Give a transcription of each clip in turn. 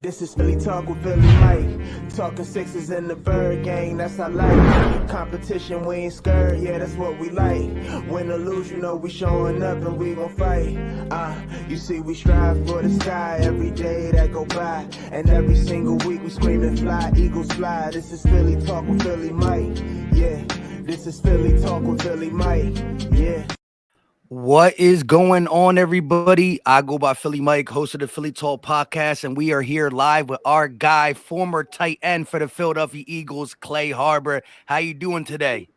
This is Philly Talk with Philly Mike. Talking sixes in the bird gang, that's I like. Competition, we ain't scared, yeah, that's what we like. Win or lose, you know we showing up and we gon' fight. You see we strive for the sky every day that go by. And every single week we screaming fly, eagles fly. This is Philly Talk with Philly Mike, yeah. This is Philly Talk with Philly Mike, yeah. What is going on, everybody? I go by Philly Mike, host of the Philly Talk podcast, and we are here live with our guy, former tight end for the Philadelphia Eagles, Clay Harbor. How you doing today?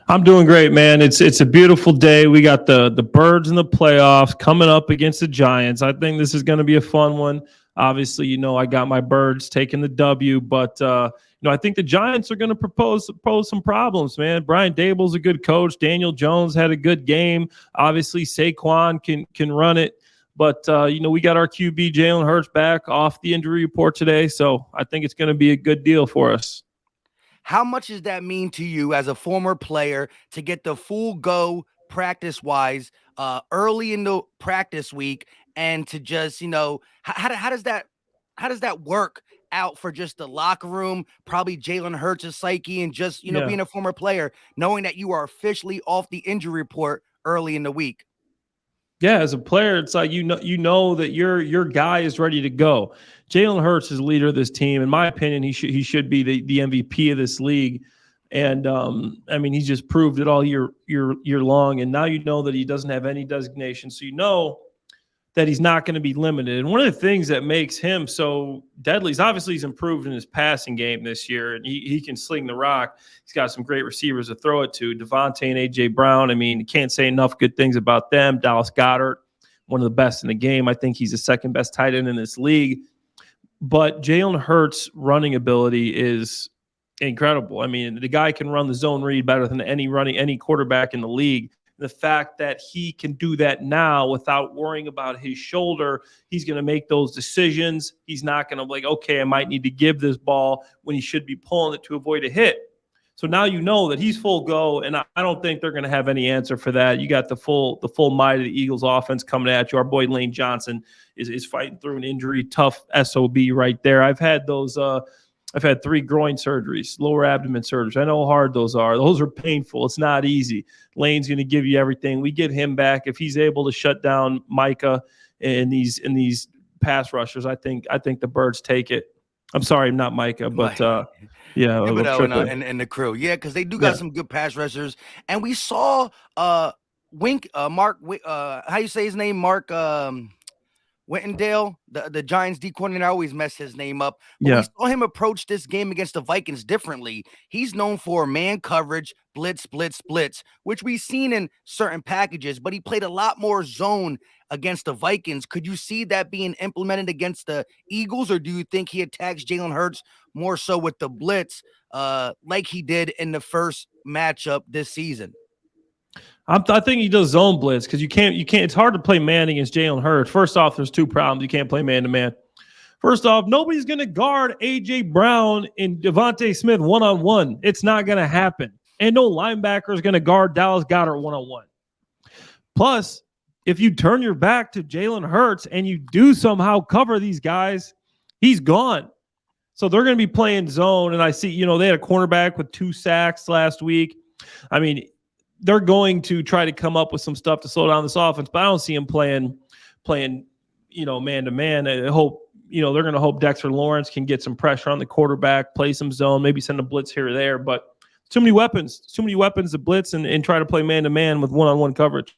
I'm doing great, man. It's a beautiful day. We got the Birds in the playoffs coming up against the Giants. I think this is going to be a fun one. Obviously, you know, I got my Birds taking the W, but I think the Giants are going to pose some problems, man. Brian Daboll's a good coach. Daniel Jones had a good game. Obviously, Saquon can run it. But, we got our QB, Jalen Hurts, back off the injury report today. So I think it's going to be a good deal for us. How much does that mean to you as a former player to get the full go practice-wise early in the practice week and to just, how does that work out for just the locker room, probably Jalen Hurts' psyche, and just, being a former player, knowing that you are officially off the injury report early in the week? Yeah, as a player, it's like you know that your guy is ready to go. Jalen Hurts is the leader of this team. In my opinion, he should be the MVP of this league. And he's just proved it all year long. And now you know that he doesn't have any designation, so you know that he's not going to be limited. And one of the things that makes him so deadly is obviously he's improved in his passing game this year, and he can sling the rock. He's got some great receivers to throw it to, Devontae and A.J. Brown. I mean, you can't say enough good things about them. Dallas Goedert, one of the best in the game. I think he's the second best tight end in this league. But Jalen Hurts' running ability is incredible. I mean, the guy can run the zone read better than any quarterback in the league. The fact that he can do that now without worrying about his shoulder, he's going to make those decisions. He's not going to okay, I might need to give this ball when he should be pulling it to avoid a hit. So now you know that he's full go, and I don't think they're going to have any answer for that. You got the full might of the Eagles offense coming at you. Our boy Lane Johnson is fighting through an injury, tough SOB right there. I've had those I've had 3 groin surgeries, lower abdomen surgeries. I know how hard those are. Those are painful. It's not easy. Lane's going to give you everything. We get him back. If he's able to shut down Micah in these pass rushers, I think the Birds take it. I'm sorry, not Micah, but yeah. And the crew. Yeah, because they do got some good pass rushers. And we saw Mark, how you say his name? Mark Wittendale, the Giants D coordinator. I always mess his name up. But we saw him approach this game against the Vikings differently. He's known for man coverage, blitz, which we've seen in certain packages, but he played a lot more zone against the Vikings. Could you see that being implemented against the Eagles, or do you think he attacks Jalen Hurts more so with the blitz like he did in the first matchup this season? I think he does zone blitz because you can't. It's hard to play man against Jalen Hurts. First off, there's 2 problems. You can't play man to man. First off, nobody's going to guard A.J. Brown and Devontae Smith one-on-one. It's not going to happen. And no linebacker is going to guard Dallas Goedert one-on-one. Plus, if you turn your back to Jalen Hurts and you do somehow cover these guys, he's gone. So they're going to be playing zone. And I see, they had a cornerback with 2 sacks last week. I mean, they're going to try to come up with some stuff to slow down this offense, but I don't see him playing, man to man. I hope, they're going to hope Dexter Lawrence can get some pressure on the quarterback, play some zone, maybe send a blitz here or there, but too many weapons to blitz and try to play man to man with one-on-one coverage.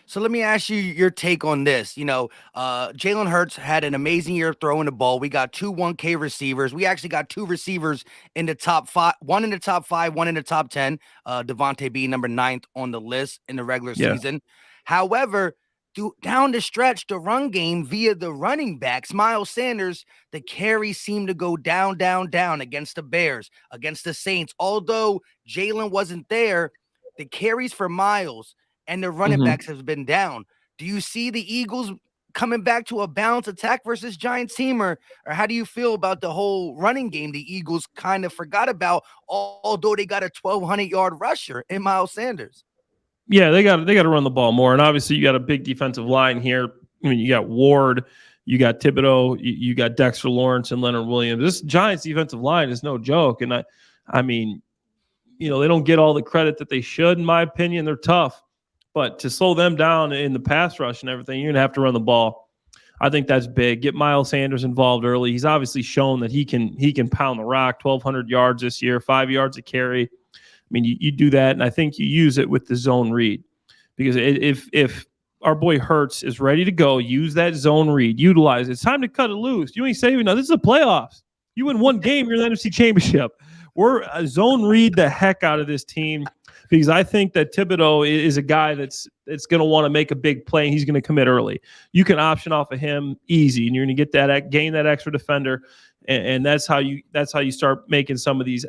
So let me ask you your take on this. Jalen Hurts had an amazing year throwing the ball. We got 2 1K receivers. We actually got 2 receivers in the top 5, one in the top 5, one in the top 10. Devontae being number 9th on the list in the regular season. However, down the stretch, the run game via the running backs, Miles Sanders, the carries seem to go down against the Bears, against the Saints. Although Jalen wasn't there, the carries for Miles and the running backs has been down. Do you see the Eagles coming back to a balanced attack versus Giants team, or how do you feel about the whole running game the Eagles kind of forgot about, although they got a 1,200-yard rusher in Miles Sanders? Yeah, they got to run the ball more, and obviously you got a big defensive line here. I mean, you got Ward, You got Thibodeau, you got Dexter Lawrence and Leonard Williams. This Giants defensive line is no joke. And I mean, they don't get all the credit that they should, in my opinion. They're tough. But to slow them down in the pass rush and everything, you're going to have to run the ball. I think that's big. Get Miles Sanders involved early. He's obviously shown that he can pound the rock. 1,200 yards this year, 5 yards a carry. I mean, you do that, and I think you use it with the zone read. Because if our boy Hurts is ready to go, use that zone read. Utilize it. It's time to cut it loose. You ain't saving now. This is the playoffs. You win one game, you're in the NFC Championship. We're zone read the heck out of this team. Because I think that Thibodeau is a guy that's going to want to make a big play, and he's going to commit early. You can option off of him easy, and you're going to get gain that extra defender, and that's how you start making some of these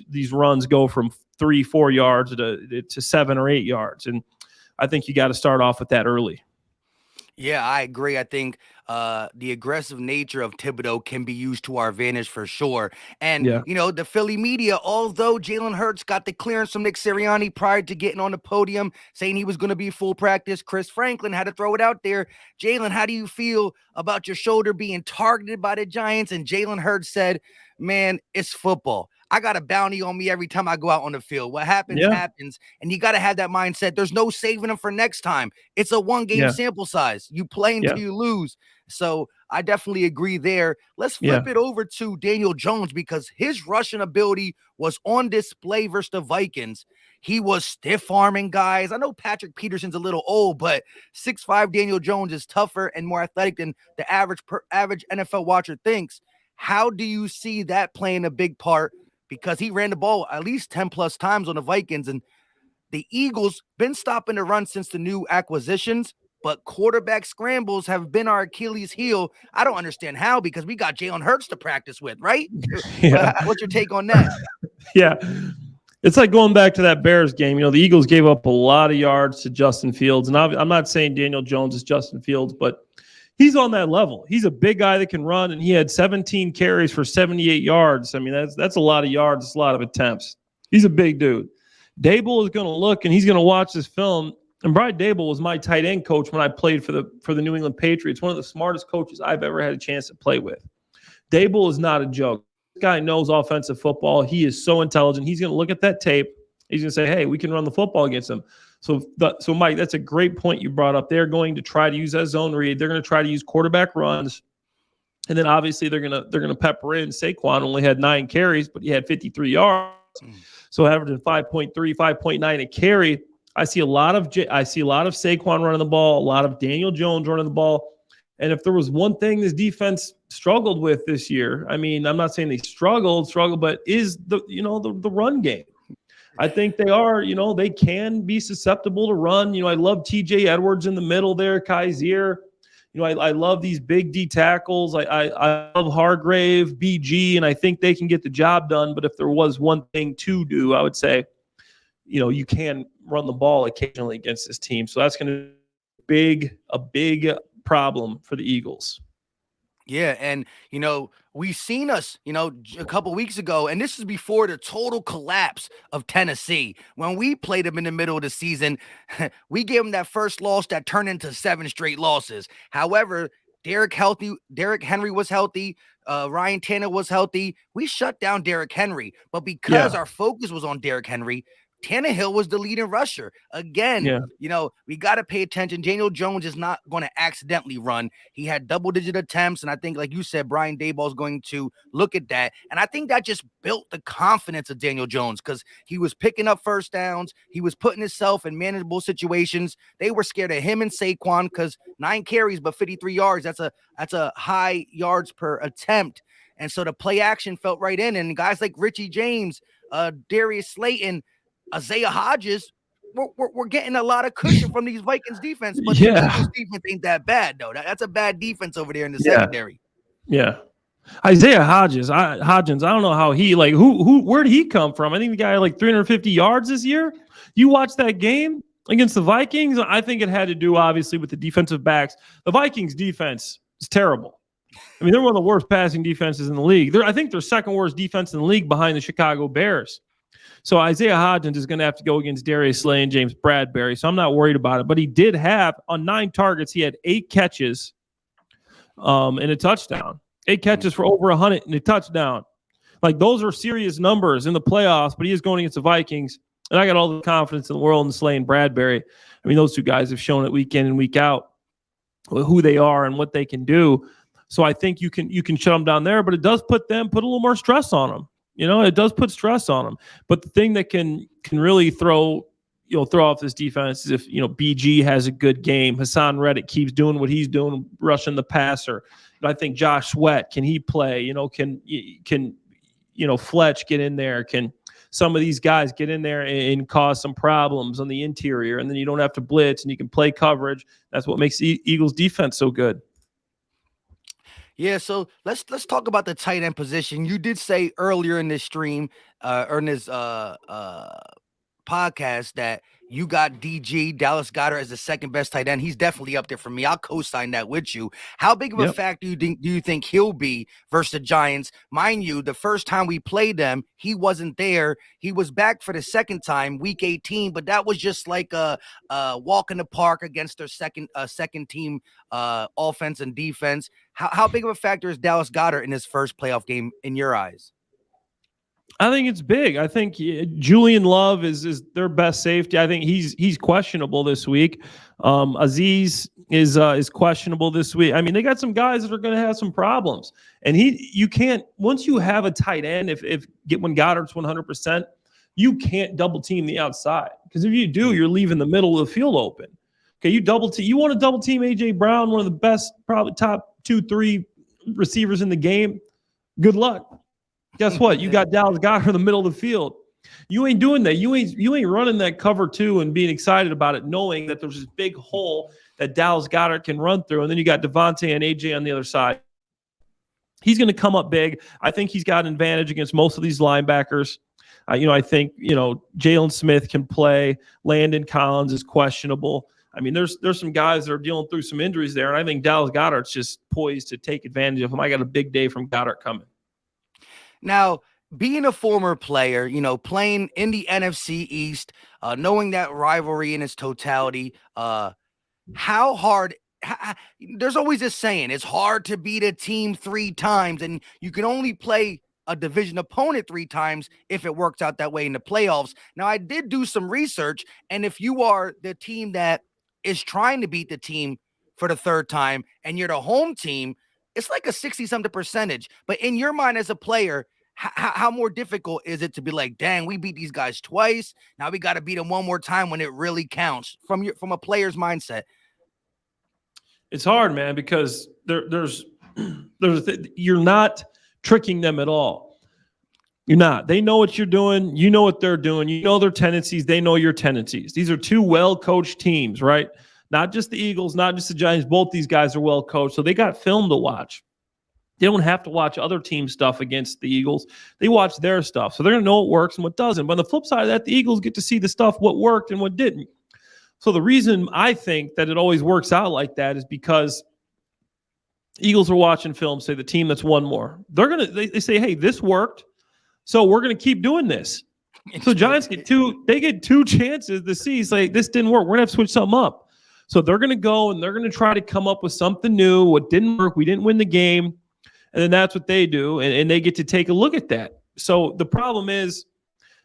these runs go from 3-4 yards to 7 or 8 yards. And I think you got to start off with that early. Yeah, I agree. I think the aggressive nature of Thibodeau can be used to our advantage for sure. And, the Philly media, although Jalen Hurts got the clearance from Nick Sirianni prior to getting on the podium saying he was going to be full practice, Chris Franklin had to throw it out there. Jalen, how do you feel about your shoulder being targeted by the Giants? And Jalen Hurts said, man, it's football. I got a bounty on me every time I go out on the field. What happens, happens. And you got to have that mindset. There's no saving them for next time. It's a one-game sample size. You play until you lose. So I definitely agree there. Let's flip it over to Daniel Jones, because his rushing ability was on display versus the Vikings. He was stiff-arming guys. I know Patrick Peterson's a little old, but 6'5" Daniel Jones is tougher and more athletic than the average NFL watcher thinks. How do you see that playing a big part? Because he ran the ball at least 10+ times on the Vikings, and the Eagles been stopping the run since the new acquisitions, but quarterback scrambles have been our Achilles heel. I don't understand how, because we got Jalen Hurts to practice with, right? What's your take on that? It's like going back to that Bears game. The Eagles gave up a lot of yards to Justin Fields, and I'm not saying Daniel Jones is Justin Fields, but he's on that level. He's a big guy that can run, and he had 17 carries for 78 yards. I mean, that's a lot of yards. It's a lot of attempts. He's a big dude. Dable is going to look, and he's going to watch this film. And Brian Dable was my tight end coach when I played for the New England Patriots, one of the smartest coaches I've ever had a chance to play with. Dable is not a joke. This guy knows offensive football. He is so intelligent. He's going to look at that tape. He's going to say, hey, we can run the football against him. So Mike, that's a great point you brought up. They're going to try to use that zone read. They're going to try to use quarterback runs. And then obviously they're going to pepper in. Saquon only had 9 carries, but he had 53 yards. So averaging 5.3, 5.9 a carry. I see a lot of Saquon running the ball, a lot of Daniel Jones running the ball. And if there was one thing this defense struggled with this year, I mean, I'm not saying they struggled, but is the run game. I think they are, they can be susceptible to run. I love TJ Edwards in the middle there, Kaiser. I love these big D tackles. I love Hargrave, BG, and I think they can get the job done. But if there was one thing to do, I would say, you can run the ball occasionally against this team. So that's going to be a big problem for the Eagles. Yeah, and, we've seen us, a couple weeks ago, and this is before the total collapse of Tennessee. When we played them in the middle of the season, we gave them that first loss that turned into 7 straight losses. However, Derrick Henry was healthy. Ryan Tannehill was healthy. We shut down Derrick Henry, but because our focus was on Derrick Henry, Tannehill was the leading rusher. Again, we got to pay attention. Daniel Jones is not going to accidentally run. He had double-digit attempts, and I think, like you said, Brian Daboll is going to look at that. And I think that just built the confidence of Daniel Jones, because he was picking up first downs. He was putting himself in manageable situations. They were scared of him and Saquon, because 9 carries but 53 yards, that's a high yards per attempt. And so the play action felt right in. And guys like Richie James, Darius Slayton, Isaiah Hodges, we're getting a lot of cushion from these Vikings defense, but the Eagles defense ain't that bad, though. That's a bad defense over there in the secondary. Yeah. Isaiah Hodgins, I don't know how he, where did he come from? I think the guy had 350 yards this year. You watch that game against the Vikings, I think it had to do, obviously, with the defensive backs. The Vikings defense is terrible. I mean, they're one of the worst passing defenses in the league. I think they're second worst defense in the league behind the Chicago Bears. So Isaiah Hodgins is going to have to go against Darius Slay and James Bradbury. So I'm not worried about it. But he did have, on 9 targets, he had 8 catches and a touchdown. 8 catches for over 100 and a touchdown. Like, those are serious numbers in the playoffs, but he is going against the Vikings. And I got all the confidence in the world in Slay and Bradbury. I mean, those two guys have shown it week in and week out who they are and what they can do. So I think you can shut them down there, but it does put a little more stress on them. It does put stress on them. But the thing that can really throw off this defense is if, BG has a good game. Hassan Reddick keeps doing what he's doing, rushing the passer. I think Josh Sweat, can he play? Can Fletch get in there? Can some of these guys get in there and cause some problems on the interior? And then you don't have to blitz and you can play coverage. That's what makes the Eagles defense so good. Yeah, so let's talk about the tight end position. You did say earlier in this stream, or in this podcast, that you got DG, Dallas Goedert, as the second best tight end. He's definitely up there for me. I'll co-sign that with you. How big of a factor do you think he'll be versus the Giants? Mind you, the first time we played them, he wasn't there. He was back for the second time, week 18, but that was just like a walk in the park against their second team offense and defense. How big of a factor is Dallas Goedert in his first playoff game in your eyes? I think it's big. I think Julian Love is their best safety. I think he's questionable this week. Aziz is questionable this week. I mean, they got some guys that are going to have some problems. And you can't, once you have a tight end, when Goddard's 100%, you can't double team the outside, because if you do, you're leaving the middle of the field open. Okay, you want to double team AJ Brown, one of the best, probably top 2-3 receivers in the game. Good luck. Guess what? You got Dallas Goedert in the middle of the field. You ain't doing that. You ain't running that cover 2 and being excited about it, knowing that there's this big hole that Dallas Goedert can run through. And then you got Devontae and AJ on the other side. He's going to come up big. I think he's got an advantage against most of these linebackers. I think, Jalen Smith can play. Landon Collins is questionable. I mean, there's some guys that are dealing through some injuries there, and I think Dallas Goedert's just poised to take advantage of him. I got a big day from Goedert coming. Now, being a former player, playing in the NFC East, knowing that rivalry in its totality, how hard there's always this saying, it's hard to beat a team 3 times, and you can only play a division opponent 3 times if it works out that way in the playoffs. Now, I did do some research, and if you are the team that is trying to beat the team for the 3rd time and you're the home team, it's like a 60-something percentage. But in your mind as a player, how more difficult is it to be like, dang, we beat these guys twice, now we got to beat them one more time when it really counts, from a player's mindset? It's hard, man, because you're not tricking them at all. You're not. They know what you're doing. You know what they're doing. You know their tendencies. They know your tendencies. These are 2 well-coached teams, right? Not just the Eagles, not just the Giants. Both these guys are well-coached, so they got film to watch. They don't have to watch other team stuff against the Eagles. They watch their stuff, so they're going to know what works and what doesn't. But on the flip side of that, the Eagles get to see the stuff, what worked and what didn't. So the reason I think that it always works out like that is because Eagles are watching film, say the team that's won more. They say, hey, this worked, so we're going to keep doing this. So Giants get 2 chances to see, say, this didn't work. We're going to have to switch something up. So they're going to go and they're going to try to come up with something new. What didn't work, we didn't win the game. And then that's what they do, and they get to take a look at that. So the problem is,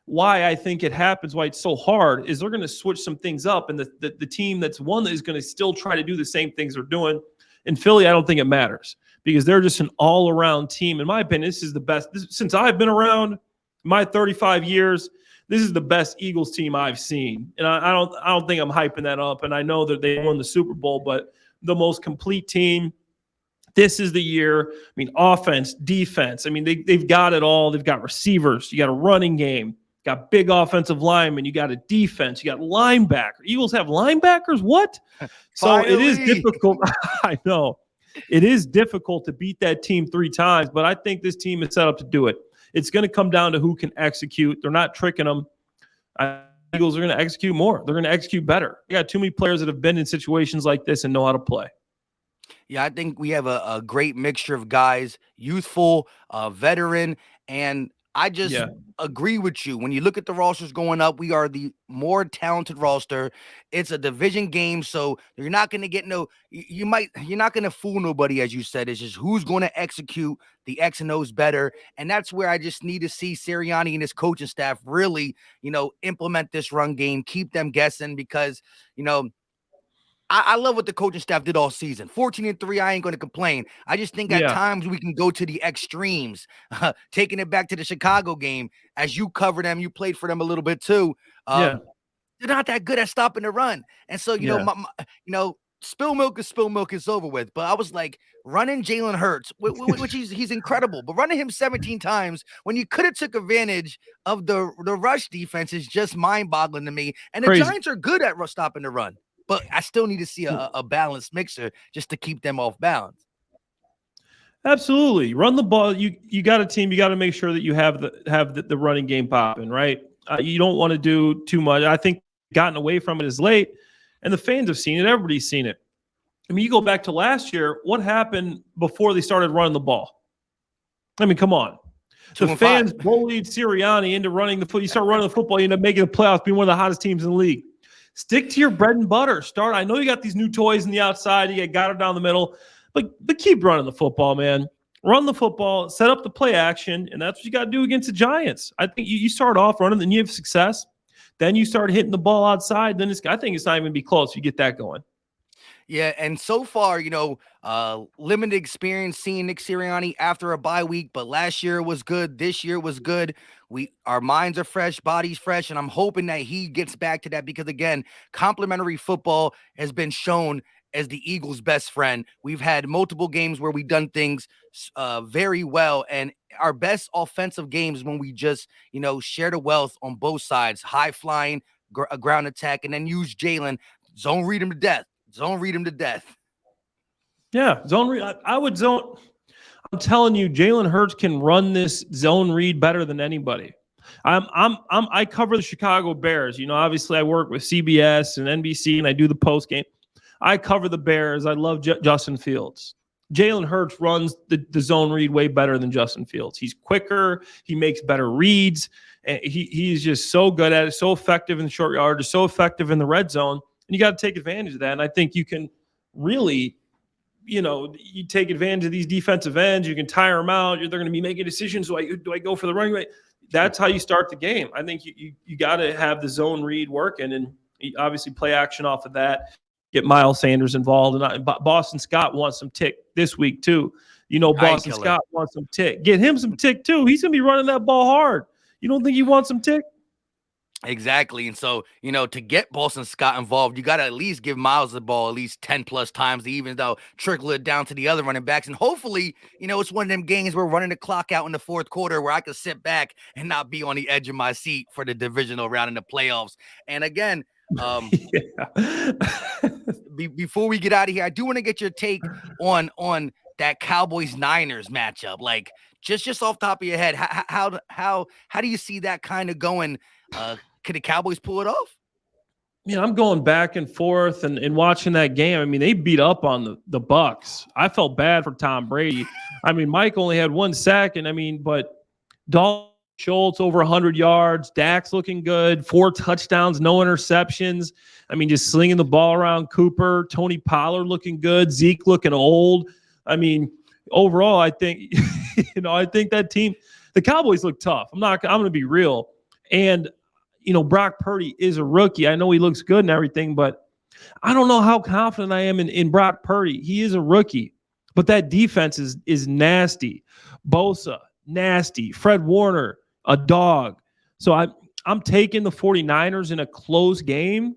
why I think it happens, why it's so hard, is they're going to switch some things up, and the team that's won is going to still try to do the same things they're doing. In Philly, I don't think it matters, because they're just an all-around team. In my opinion, this is the best. Since I've been around, my 35 years, this is the best Eagles team I've seen. And I don't think I'm hyping that up, and I know that they won the Super Bowl, but the most complete team. This is the year. I mean, offense, defense. I mean, they've got it all. They've got receivers. You got a running game. Got big offensive linemen. You got a defense. You got linebacker. Eagles have linebackers? What? So it is difficult. I know. It is difficult to beat that team 3 times, but I think this team is set up to do it. It's going to come down to who can execute. They're not tricking them. Eagles are going to execute more. They're going to execute better. You got too many players that have been in situations like this and know how to play. Yeah, I think we have a great mixture of guys, youthful, veteran, and I just agree with you. When you look at the rosters going up, we are the more talented roster. It's a division game, so you're not going to get you're not going to fool nobody, as you said. It's just who's going to execute the X and O's better. And that's where I just need to see Sirianni and his coaching staff really, implement this run game, keep them guessing, because, I love what the coaching staff did all season. 14-3, I ain't going to complain. I just think at times we can go to the extremes, taking it back to the Chicago game. As you cover them, you played for them a little bit too. They're not that good at stopping the run. And so, spill milk is over with. But I was like, running Jalen Hurts, which he's incredible, but running him 17 times when you could have took advantage of the rush defense is just mind-boggling to me. And the Giants are good at stopping the run. But I still need to see a balanced mixer just to keep them off balance. Absolutely. Run the ball. You got a team. You got to make sure that you have the running game popping, right? You don't want to do too much. I think gotten away from it is late, and the fans have seen it. Everybody's seen it. I mean, you go back to last year. What happened before they started running the ball? I mean, come on. The fans bullied Sirianni into running the foot. You start running the football, you end up making the playoffs, being one of the hottest teams in the league. Stick to your bread and butter. I know you got these new toys on the outside. You got Goedert down the middle, but keep running the football, man. Run the football, set up the play action, and that's what you got to do against the Giants. I think you start off running, then you have success. Then you start hitting the ball outside. Then I think it's not even going to be close if you get that going. Yeah, and so far, limited experience seeing Nick Sirianni after a bye week, but last year was good. This year was good. Our minds are fresh, bodies fresh, and I'm hoping that he gets back to that because, again, complementary football has been shown as the Eagles' best friend. We've had multiple games where we've done things very well, and our best offensive games when we just, share the wealth on both sides, high flying, ground attack, and then use Jalen, zone read him to death. Zone read him to death. Yeah, zone read. I would zone. I'm telling you, Jalen Hurts can run this zone read better than anybody. I cover the Chicago Bears. Obviously I work with CBS and NBC, and I do the post game. I cover the Bears. I love Justin Fields. Jalen Hurts runs the zone read way better than Justin Fields. He's quicker. He makes better reads. And he's just so good at it, so effective in the short yard, so effective in the red zone. And you got to take advantage of that. And I think you can really, you take advantage of these defensive ends. You can tire them out. They're going to be making decisions. Do I go for the running back? That's how you start the game. I think you got to have the zone read working and obviously play action off of that. Get Miles Sanders involved. And Boston Scott wants some tick this week too. Boston Scott wants some tick. Get him some tick too. He's going to be running that ball hard. You don't think he wants some tick? Exactly. And so, to get Boston Scott involved, you got to at least give Miles the ball at least 10 plus times, even though trickle it down to the other running backs. And hopefully, it's one of them games where we're running the clock out in the fourth quarter where I can sit back and not be on the edge of my seat for the divisional round in the playoffs. And again, before we get out of here, I do want to get your take on that Cowboys-Niners matchup. Like, just off the top of your head, how do you see that kind of going? Could the Cowboys pull it off? I'm going back and forth and watching that game. I mean, they beat up on the Bucks. I felt bad for Tom Brady. I mean, Mike only had 1 sack, but Dalton Schultz over 100 yards. Dak's looking good. 4 touchdowns, no interceptions. I mean, just slinging the ball around. Cooper, Tony Pollard looking good. Zeke looking old. I mean, overall, I think, I think that team, the Cowboys look tough. I'm going to be real. And, Brock Purdy is a rookie. I know he looks good and everything, but I don't know how confident I am in Brock Purdy. He is a rookie, but that defense is nasty. Bosa, nasty. Fred Warner, a dog. So I'm taking the 49ers in a close game,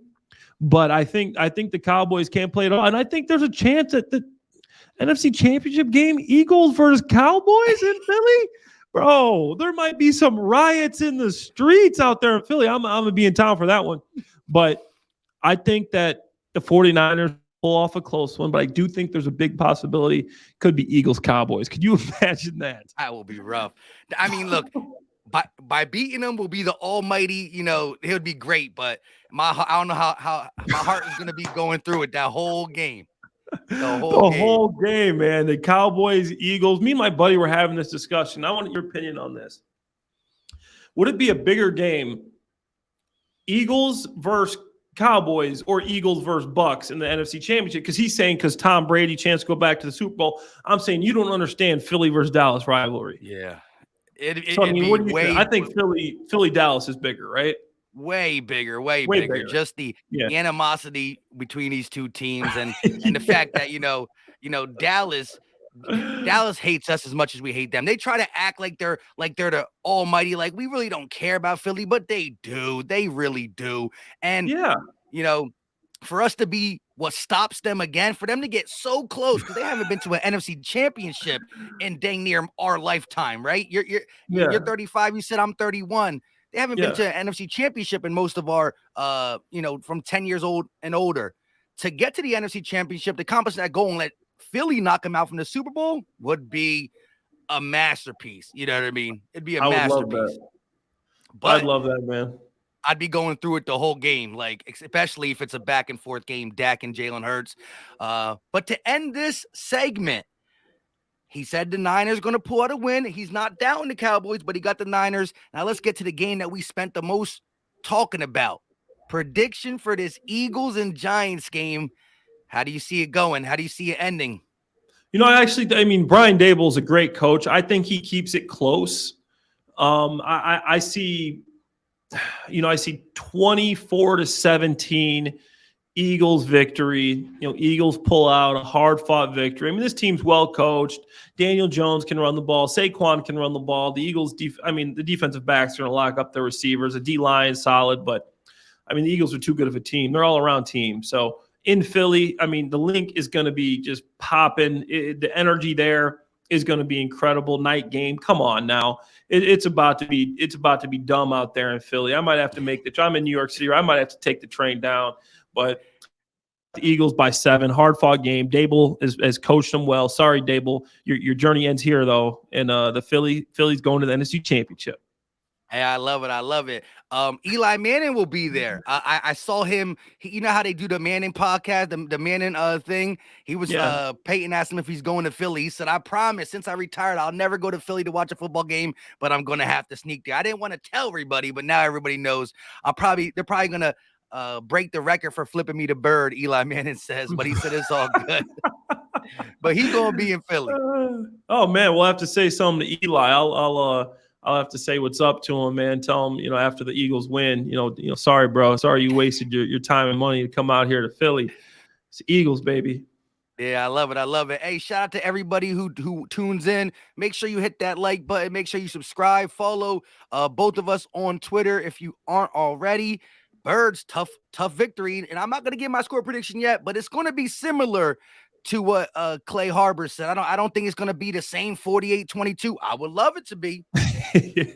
but I think the Cowboys can't play it all. And I think there's a chance that the NFC Championship game, Eagles versus Cowboys in Philly, bro, there might be some riots in the streets out there in Philly. I'm going to be in town for that one. But I think that the 49ers pull off a close one, but I do think there's a big possibility could be Eagles-Cowboys. Could you imagine that? That will be rough. I mean, look, by beating them will be the almighty, it would be great, but I don't know how my heart is going to be going through it that whole game. The whole game, man. The Cowboys, Eagles. Me and my buddy were having this discussion. I want your opinion on this. would it be a bigger game, Eagles versus Cowboys or Eagles versus Bucks in the NFC Championship? Because he's saying because Tom Brady chance to go back to the Super Bowl. I'm saying you don't understand Philly versus Dallas rivalry. Yeah. So, I It'd mean, be what do you think? way I think Philly Dallas is bigger, right? way bigger, way Way bigger. bigger. Just the Yeah. animosity between these two teams and the Yeah. fact that, Dallas hates us as much as we hate them. They try to act like they're the almighty, like we really don't care about Philly, but they do. They really do. And Yeah. For us to be what stops them again, for them to get so close, because they haven't been to an NFC Championship in dang near our lifetime, right? You're 35. You said I'm 31. They haven't been to an NFC Championship in most of our, from 10 years old and older. To get to the NFC Championship, to accomplish that goal and let Philly knock them out from the Super Bowl would be a masterpiece. You know what I mean? It'd be a masterpiece. Love that. But I'd love that, man. I'd be going through it the whole game, like especially if it's a back and forth game, Dak and Jalen Hurts. But to end this segment, he said the Niners going to pull out a win. He's not down the Cowboys, but he got the Niners. Now let's get to the game that we spent the most talking about. Prediction for this Eagles and Giants game. How do you see it going? How do you see it ending? Brian Daboll's a great coach. I think he keeps it close. I see 24-17 Eagles victory. Eagles pull out a hard-fought victory. I mean, this team's well coached. Daniel Jones can run the ball. Saquon can run the ball. The Eagles, the defensive backs are going to lock up their receivers. The D-line is solid, but the Eagles are too good of a team. They're all-around team. So in Philly, the link is going to be just popping. The energy there is going to be incredible. Night game. Come on now. It's about to be dumb out there in Philly. I might have to I'm in New York City, or I might have to take the train down. But the Eagles by 7, hard-fought game. Dable has coached them well. Sorry, Dable. Your journey ends here, though. And the Philly's going to the NFC Championship. Hey, I love it. I love it. Eli Manning will be there. I saw him. You know how they do the Manning podcast, the Manning thing? He was Peyton asked him if he's going to Philly. He said, I promise, since I retired, I'll never go to Philly to watch a football game, but I'm going to have to sneak there. I didn't want to tell everybody, but now everybody knows. They're probably going to break the record for flipping me the bird, Eli Manning says, but he said it's all good. But he's going to be in Philly. Oh, man, we'll have to say something to Eli. I'll have to say what's up to him, man. Tell him, after the Eagles win, sorry, bro. Sorry you wasted your time and money to come out here to Philly. It's the Eagles, baby. Yeah, I love it. I love it. Hey, shout out to everybody who tunes in. Make sure you hit that like button. Make sure you subscribe. Follow both of us on Twitter if you aren't already. Birds, tough victory. And I'm not going to give my score prediction yet, but it's going to be similar to what Clay Harbor said. I don't think it's going to be the same 48-22. I would love it to be.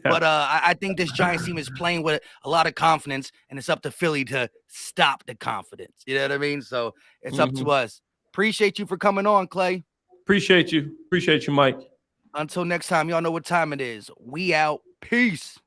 But I think this Giants team is playing with a lot of confidence, and it's up to Philly to stop the confidence. You know what I mean? So it's up to us. Appreciate you for coming on, Clay. Appreciate you, Mike. Until next time, y'all know what time it is. We out. Peace.